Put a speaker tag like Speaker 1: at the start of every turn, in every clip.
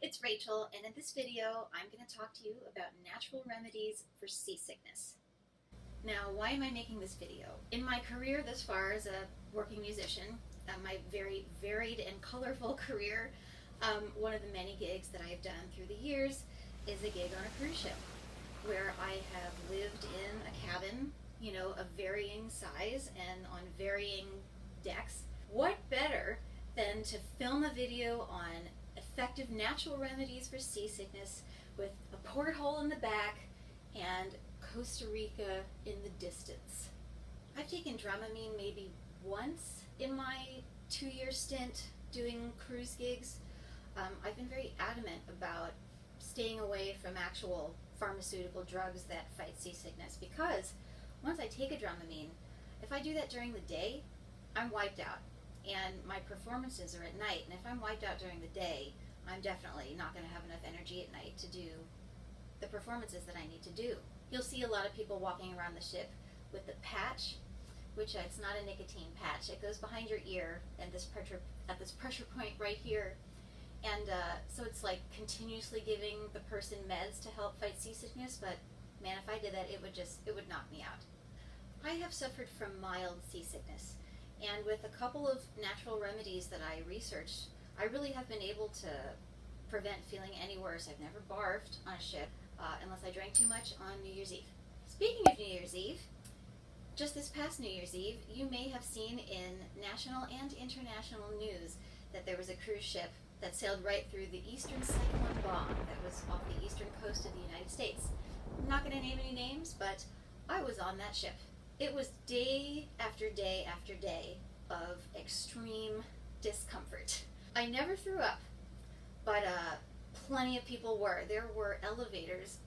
Speaker 1: it's Rachel, and in this video, I'm going to talk to you about natural remedies for seasickness. Now, why am I making this video? In my career thus far as a working musician, my very varied and colorful career, one of the many gigs that I've done through the years is a gig on a cruise ship, where I have lived in a cabin, of varying size and on varying decks. What better than to film a video on effective natural remedies for seasickness with a porthole in the back and Costa Rica in the distance. I've taken Dramamine maybe once in my 2-year stint doing cruise gigs. I've been very adamant about staying away from actual pharmaceutical drugs that fight seasickness, because once I take a Dramamine, if I do that during the day, I'm wiped out. And my performances are at night, and if I'm wiped out during the day, I'm definitely not going to have enough energy at night to do the performances that I need to do. You'll see a lot of people walking around the ship with the patch, which it's not a nicotine patch. It goes behind your ear and at this pressure point right here. And so it's like continuously giving the person meds to help fight seasickness, but man, if I did that, it would knock me out. I have suffered from mild seasickness, and with a couple of natural remedies that I researched, I really have been able to prevent feeling any worse. I've never barfed on a ship unless I drank too much on New Year's Eve. Speaking of New Year's Eve, just this past New Year's Eve, you may have seen in national and international news that there was a cruise ship that sailed right through the eastern cyclone bomb that was off the eastern coast of the United States. I'm not going to name any names, but I was on that ship. It was day after day after day of extreme discomfort. I never threw up, but plenty of people were. There were elevators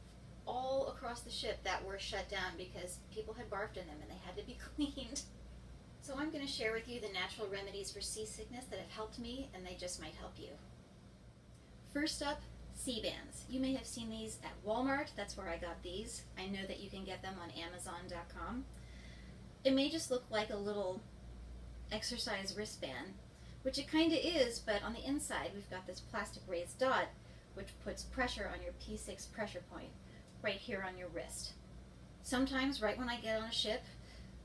Speaker 1: all across the ship that were shut down because people had barfed in them and they had to be cleaned. So I'm going to share with you the natural remedies for seasickness that have helped me, and they just might help you. First up, sea bands. You may have seen these at Walmart. That's where I got these. I know that you can get them on Amazon.com. It may just look like a little exercise wristband, which it kind of is, but on the inside we've got this plastic raised dot which puts pressure on your P6 pressure point right here on your wrist. Sometimes right when I get on a ship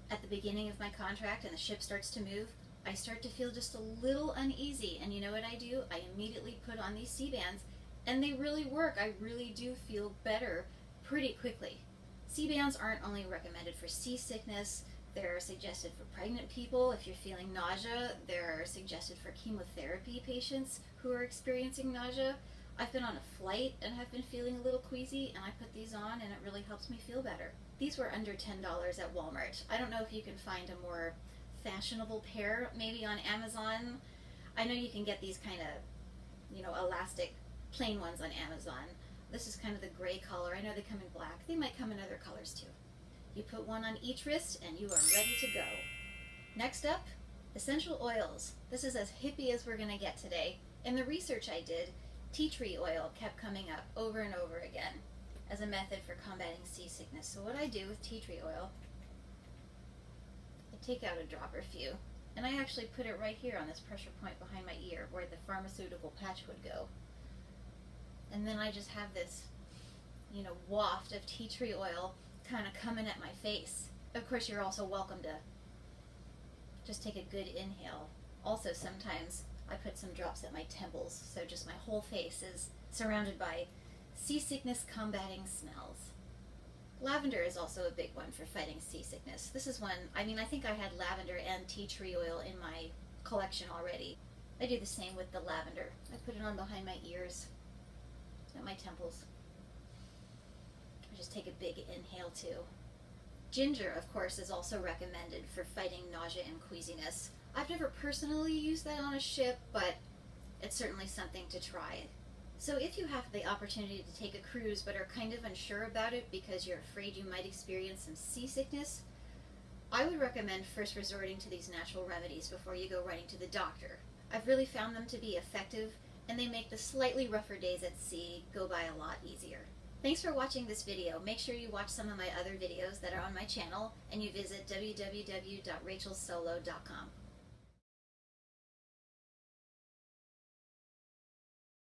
Speaker 1: at the beginning of my contract and the ship starts to move, I start to feel just a little uneasy, and you know what I do? I immediately put on these sea bands, and they really work. I really do feel better pretty quickly. Sea bands aren't only recommended for seasickness. They're suggested for pregnant people if you're feeling nausea. They're suggested for chemotherapy patients who are experiencing nausea. I've been on a flight and have been feeling a little queasy, and I put these on and it really helps me feel better. These were under $10 at Walmart. I don't know if you can find a more fashionable pair, maybe on Amazon. I know you can get these kind of, elastic plain ones on Amazon. This is kind of the gray color. I know they come in black. They might come in other colors too. You put one on each wrist and you are ready to go. Next up, essential oils. This is as hippie as we're going to get today. In the research I did, tea tree oil kept coming up over and over again as a method for combating seasickness. So what I do with tea tree oil, I take out a drop or few, and I actually put it right here on this pressure point behind my ear where the pharmaceutical patch would go. And then I just have this, waft of tea tree oil kind of coming at my face. Of course, you're also welcome to just take a good inhale. Also, sometimes I put some drops at my temples, so just my whole face is surrounded by seasickness combating smells. Lavender is also a big one for fighting seasickness. This is one, I think I had lavender and tea tree oil in my collection already. I do the same with the lavender. I put it on behind my ears, at my temples. I just take a big inhale too. Ginger, of course, is also recommended for fighting nausea and queasiness. I've never personally used that on a ship, but it's certainly something to try. So if you have the opportunity to take a cruise but are kind of unsure about it because you're afraid you might experience some seasickness, I would recommend first resorting to these natural remedies before you go running to the doctor. I've really found them to be effective, and they make the slightly rougher days at sea go by a lot easier. Thanks for watching this video. Make sure you watch some of my other videos that are on my channel, and you visit www.rachelsolo.com.